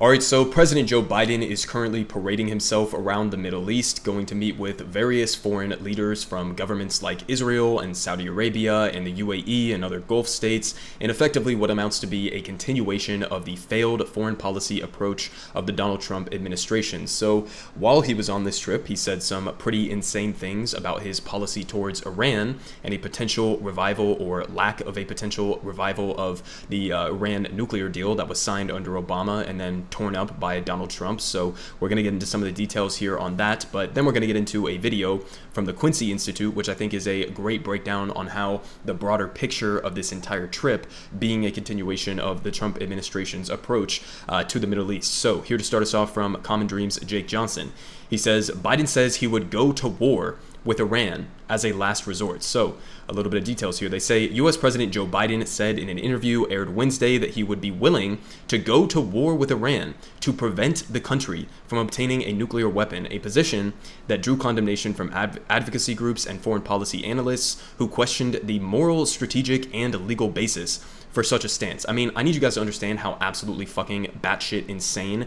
All right, so President Joe Biden is currently parading himself around the Middle East, going to meet with various foreign leaders from governments like Israel and Saudi Arabia and the UAE and other Gulf states, and effectively what amounts to be a continuation of the failed foreign policy approach of the Donald Trump administration. So while he was on this trip, he said some pretty insane things about his policy towards Iran and a potential revival or lack of a potential revival of the Iran nuclear deal that was signed under Obama and then torn up by Donald Trump. So we're going to get into some of the details here on that, but then we're going to get into a video from the Quincy Institute, which I think is a great breakdown on how the broader picture of this entire trip being a continuation of the Trump administration's approach to the Middle East. So here to start us off from Common Dreams, Jake Johnson. He says, Biden says he would go to war with Iran as a last resort. So a little bit of details here. They say U.S. President Joe Biden said in an interview aired Wednesday that he would be willing to go to war with Iran to prevent the country from obtaining a nuclear weapon, a position that drew condemnation from advocacy groups and foreign policy analysts who questioned the moral, strategic, and legal basis for such a stance. I mean, I need you guys to understand how absolutely fucking batshit insane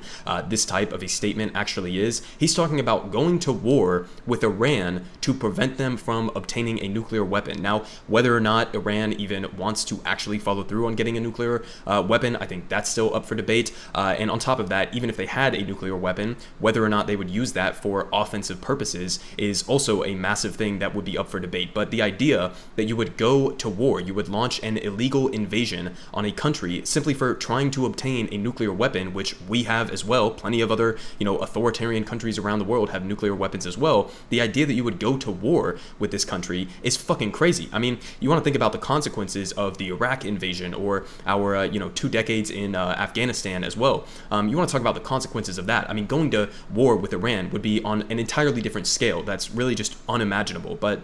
this type of a statement actually is. He's talking about going to war with Iran to prevent them from obtaining a nuclear weapon. Now, whether or not Iran even wants to actually follow through on getting a nuclear weapon, I think that's still up for debate. And on top of that, even if they had a nuclear weapon, whether or not they would use that for offensive purposes is also a massive thing that would be up for debate. But the idea that you would go to war, you would launch an illegal invasion on a country simply for trying to obtain a nuclear weapon, which we have as well. Plenty of other, authoritarian countries around the world have nuclear weapons as well. The idea that you would go to war with this country is fucking crazy. I mean, you want to think about the consequences of the Iraq invasion or our, 2 decades in Afghanistan as well. You want to talk about the consequences of that. I mean, going to war with Iran would be on an entirely different scale. That's really just unimaginable. But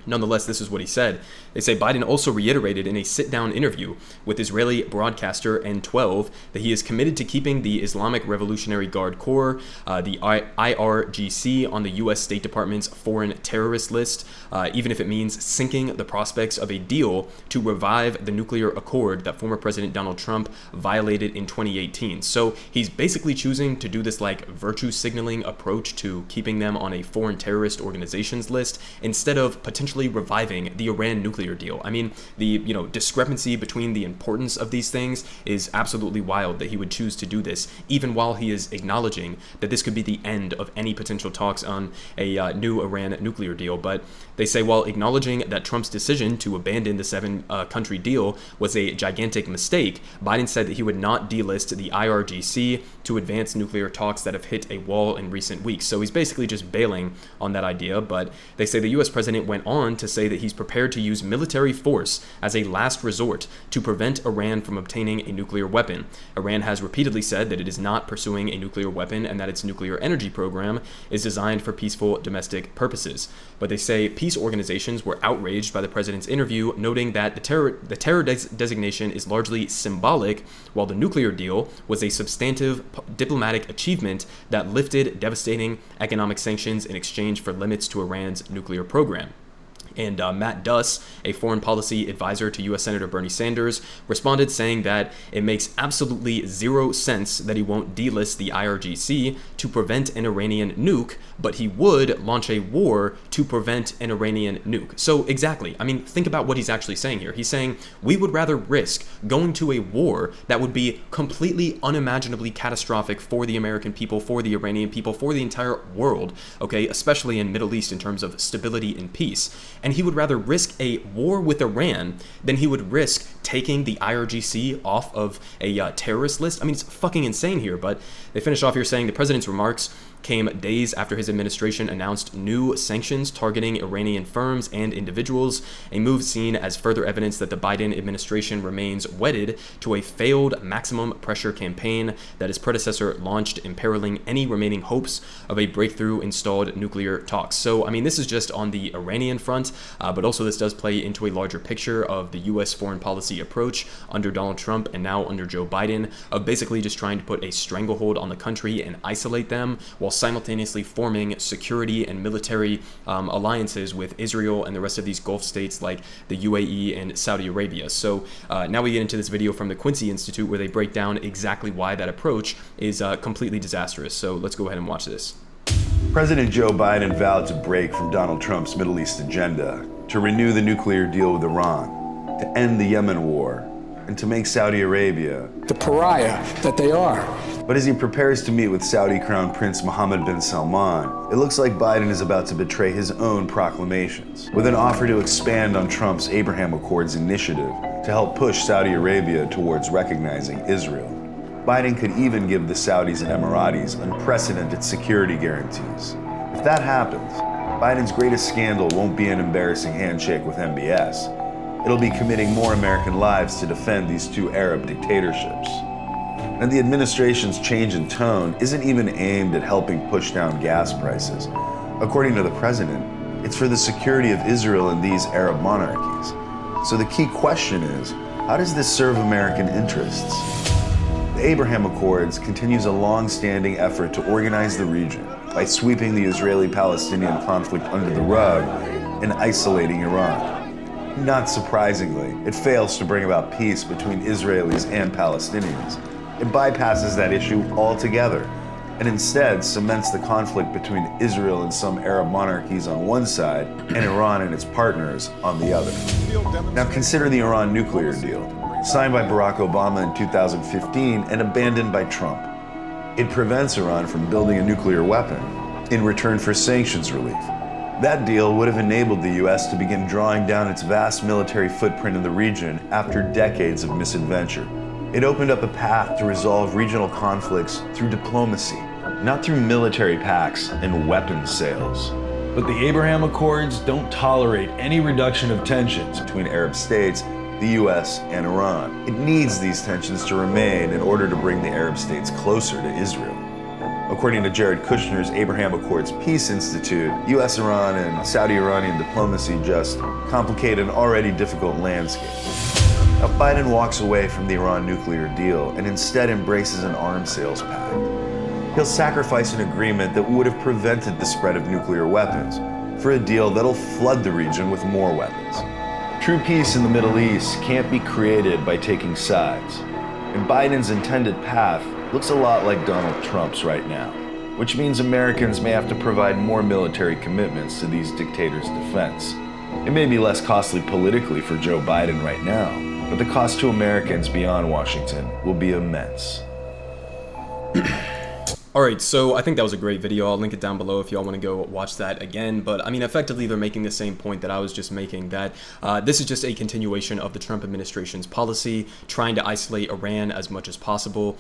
nonetheless, this is what he said. They say Biden also reiterated in a sit-down interview with Israeli broadcaster N12 that he is committed to keeping the Islamic Revolutionary Guard Corps, the IRGC, on the U.S. State Department's foreign terrorist list, even if it means sinking the prospects of a deal to revive the nuclear accord that former President Donald Trump violated in 2018. So he's basically choosing to do this like virtue signaling approach to keeping them on a foreign terrorist organizations list instead of potentially reviving the Iran nuclear deal. I mean, the discrepancy between the importance of these things is absolutely wild that he would choose to do this, even while he is acknowledging that this could be the end of any potential talks on a new Iran nuclear deal. But they say while acknowledging that Trump's decision to abandon the 7-country deal was a gigantic mistake, Biden said that he would not delist the IRGC to advance nuclear talks that have hit a wall in recent weeks. So he's basically just bailing on that idea. But they say the U.S. president went on to say that he's prepared to use military force as a last resort to prevent Iran from obtaining a nuclear weapon. Iran has repeatedly said that it is not pursuing a nuclear weapon and that its nuclear energy program is designed for peaceful domestic purposes. But they say peace organizations were outraged by the president's interview, noting that the terror designation is largely symbolic, while the nuclear deal was a substantive diplomatic achievement that lifted devastating economic sanctions in exchange for limits to Iran's nuclear program. And Matt Duss, a foreign policy advisor to U.S. Senator Bernie Sanders, responded saying that it makes absolutely zero sense that he won't delist the IRGC to prevent an Iranian nuke, but he would launch a war to prevent an Iranian nuke. So exactly, I mean, think about what he's actually saying here. He's saying we would rather risk going to a war that would be completely unimaginably catastrophic for the American people, for the Iranian people, for the entire world, okay, especially in Middle East in terms of stability and peace. And he would rather risk a war with Iran than he would risk taking the IRGC off of a terrorist list. I mean, it's fucking insane here. But they finish off here saying the president's remarks came days after his administration announced new sanctions targeting Iranian firms and individuals, a move seen as further evidence that the Biden administration remains wedded to a failed maximum pressure campaign that his predecessor launched, imperiling any remaining hopes of a breakthrough in stalled nuclear talks. So, I mean, this is just on the Iranian front. but also this does play into a larger picture of the U.S. foreign policy approach under Donald Trump and now under Joe Biden of basically just trying to put a stranglehold on the country and isolate them while simultaneously forming security and military alliances with Israel and the rest of these Gulf states like the UAE and Saudi Arabia. So now we get into this video from the Quincy Institute where they break down exactly why that approach is completely disastrous. So let's go ahead and watch this. President Joe Biden vowed to break from Donald Trump's Middle East agenda, to renew the nuclear deal with Iran, to end the Yemen war, and to make Saudi Arabia the pariah that they are. But as he prepares to meet with Saudi Crown Prince Mohammed bin Salman, it looks like Biden is about to betray his own proclamations, with an offer to expand on Trump's Abraham Accords initiative to help push Saudi Arabia towards recognizing Israel. Biden could even give the Saudis and Emiratis unprecedented security guarantees. If that happens, Biden's greatest scandal won't be an embarrassing handshake with MBS. It'll be committing more American lives to defend these two Arab dictatorships. And the administration's change in tone isn't even aimed at helping push down gas prices. According to the president, it's for the security of Israel and these Arab monarchies. So the key question is, how does this serve American interests? The Abraham Accords continues a long-standing effort to organize the region by sweeping the Israeli-Palestinian conflict under the rug and isolating Iran. Not surprisingly, it fails to bring about peace between Israelis and Palestinians. It bypasses that issue altogether and instead cements the conflict between Israel and some Arab monarchies on one side and Iran and its partners on the other. Now consider the Iran nuclear deal, signed by Barack Obama in 2015 and abandoned by Trump. It prevents Iran from building a nuclear weapon in return for sanctions relief. That deal would have enabled the U.S. to begin drawing down its vast military footprint in the region after decades of misadventure. It opened up a path to resolve regional conflicts through diplomacy, not through military pacts and weapons sales. But the Abraham Accords don't tolerate any reduction of tensions between Arab states, the U.S., and Iran. It needs these tensions to remain in order to bring the Arab states closer to Israel. According to Jared Kushner's Abraham Accords Peace Institute, U.S., Iran, and Saudi-Iranian diplomacy just complicate an already difficult landscape. Now, Biden walks away from the Iran nuclear deal and instead embraces an arms sales pact. He'll sacrifice an agreement that would have prevented the spread of nuclear weapons for a deal that'll flood the region with more weapons. True peace in the Middle East can't be created by taking sides. And Biden's intended path looks a lot like Donald Trump's right now, which means Americans may have to provide more military commitments to these dictators' defense. It may be less costly politically for Joe Biden right now, but the cost to Americans beyond Washington will be immense. Alright, so I think that was a great video. I'll link it down below if y'all want to go watch that again. But I mean, effectively, they're making the same point that I was just making, that this is just a continuation of the Trump administration's policy, trying to isolate Iran as much as possible,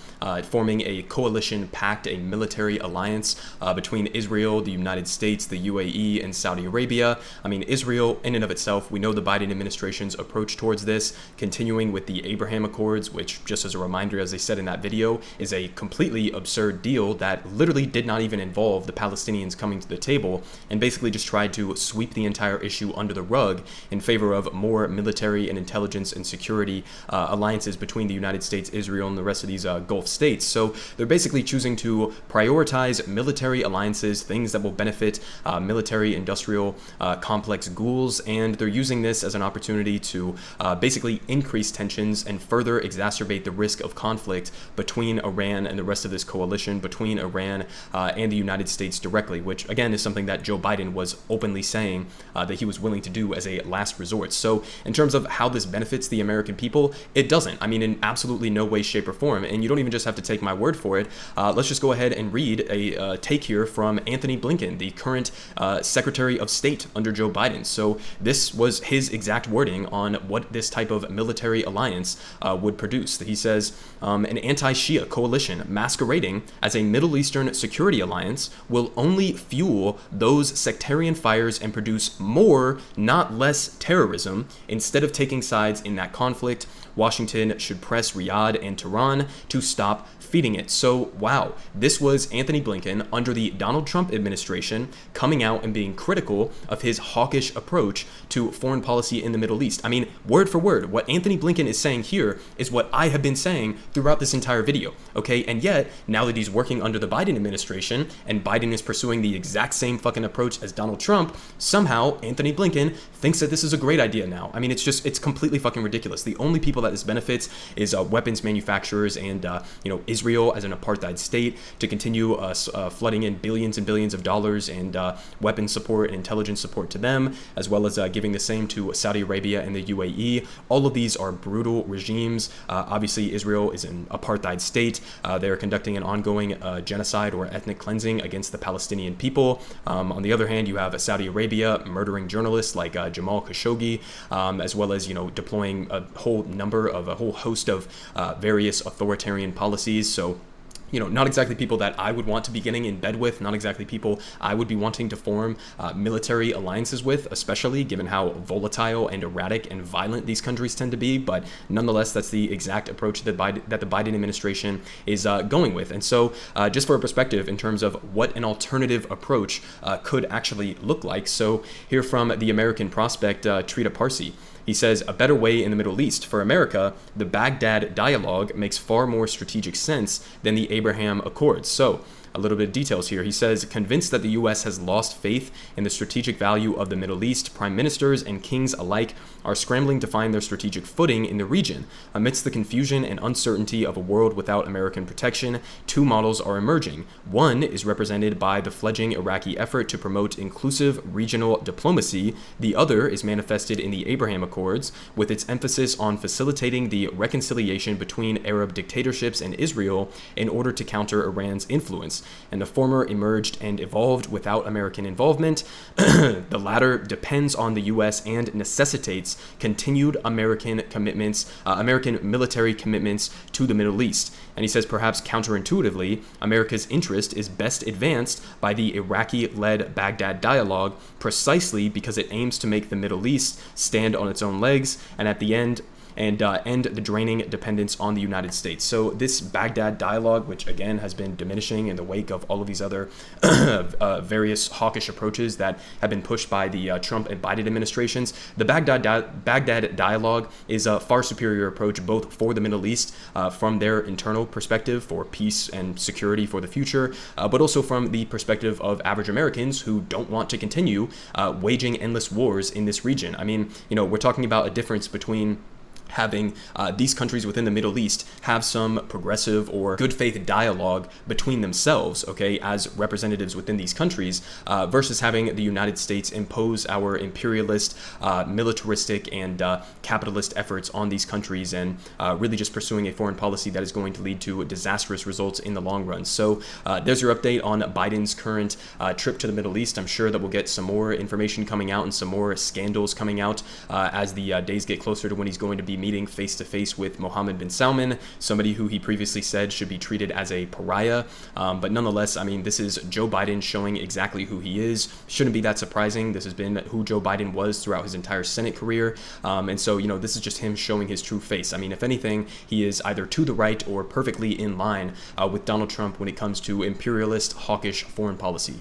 forming a coalition pact, a military alliance between Israel, the United States, the UAE, and Saudi Arabia. I mean, Israel, in and of itself, we know the Biden administration's approach towards this, continuing with the Abraham Accords, which, just as a reminder, as they said in that video, is a completely absurd deal that literally did not even involve the Palestinians coming to the table, and basically just tried to sweep the entire issue under the rug in favor of more military and intelligence and security alliances between the United States, Israel, and the rest of these Gulf states. So they're basically choosing to prioritize military alliances, things that will benefit military industrial complex ghouls, and they're using this as an opportunity to basically increase tensions and further exacerbate the risk of conflict between Iran and the rest of this coalition, between Iran and the United States directly, which again is something that Joe Biden was openly saying that he was willing to do as a last resort. So in terms of how this benefits the American people, it doesn't. I mean, in absolutely no way, shape, or form. And you don't even just have to take my word for it. Let's just go ahead and read a take here from Anthony Blinken, the current Secretary of State under Joe Biden. So this was his exact wording on what this type of military alliance would produce. He says, an anti-Shia coalition masquerading as a Middle Eastern Security Alliance will only fuel those sectarian fires and produce more, not less, terrorism. Instead of taking sides in that conflict, Washington should press Riyadh and Tehran to stop feeding it. So, wow, this was Anthony Blinken under the Donald Trump administration coming out and being critical of his hawkish approach to foreign policy in the Middle East. I mean, word for word, what Anthony Blinken is saying here is what I have been saying throughout this entire video, okay? And yet, now that he's working under the Biden administration and Biden is pursuing the exact same fucking approach as Donald Trump, somehow Anthony Blinken thinks that this is a great idea now. I mean, it's completely fucking ridiculous. The only people that this benefits is weapons manufacturers and, Israel as an apartheid state to continue flooding in billions and billions of dollars and weapons support and intelligence support to them, as well as giving the same to Saudi Arabia and the UAE. All of these are brutal regimes. Obviously, Israel is an apartheid state. They're conducting an ongoing genocide or ethnic cleansing against the Palestinian people. On the other hand, you have Saudi Arabia murdering journalists like Jamal Khashoggi, as well as, deploying a whole host of various authoritarian policies. So, not exactly people that I would want to be getting in bed with, not exactly people I would be wanting to form military alliances with, especially given how volatile and erratic and violent these countries tend to be. But nonetheless, that's the exact approach that the Biden administration is going with. And so just for a perspective in terms of what an alternative approach could actually look like. So here from the American Prospect, Trita Parsi. He says, a better way in the Middle East. For America, the Baghdad dialogue makes far more strategic sense than the Abraham Accords. So, a little bit of details here. He says, convinced that the U.S. has lost faith in the strategic value of the Middle East, prime ministers and kings alike are scrambling to find their strategic footing in the region. Amidst the confusion and uncertainty of a world without American protection, two models are emerging. One is represented by the fledgling Iraqi effort to promote inclusive regional diplomacy. The other is manifested in the Abraham Accords, with its emphasis on facilitating the reconciliation between Arab dictatorships and Israel in order to counter Iran's influence. And the former emerged and evolved without American involvement. The latter depends on the U.S. and necessitates continued American commitments, American military commitments to the Middle East. And he says, perhaps counterintuitively, America's interest is best advanced by the Iraqi-led Baghdad dialogue, precisely because it aims to make the Middle East stand on its own legs, and at the end, end the draining dependence on the United States. So this Baghdad dialogue, which again has been diminishing in the wake of all of these other various hawkish approaches that have been pushed by the Trump and Biden administrations, the Baghdad dialogue is a far superior approach both for the Middle East from their internal perspective for peace and security for the future, but also from the perspective of average Americans who don't want to continue waging endless wars in this region. I mean, we're talking about a difference between having these countries within the Middle East have some progressive or good faith dialogue between themselves, okay, as representatives within these countries, versus having the United States impose our imperialist, militaristic, and capitalist efforts on these countries and really just pursuing a foreign policy that is going to lead to disastrous results in the long run. So there's your update on Biden's current trip to the Middle East. I'm sure that we'll get some more information coming out and some more scandals coming out as the days get closer to when he's going to be meeting face-to-face with Mohammed bin Salman, somebody who he previously said should be treated as a pariah. But nonetheless, I mean, this is Joe Biden showing exactly who he is. Shouldn't be that surprising. This has been who Joe Biden was throughout his entire Senate career. And so, this is just him showing his true face. I mean, if anything, he is either to the right or perfectly in line with Donald Trump when it comes to imperialist, hawkish foreign policy.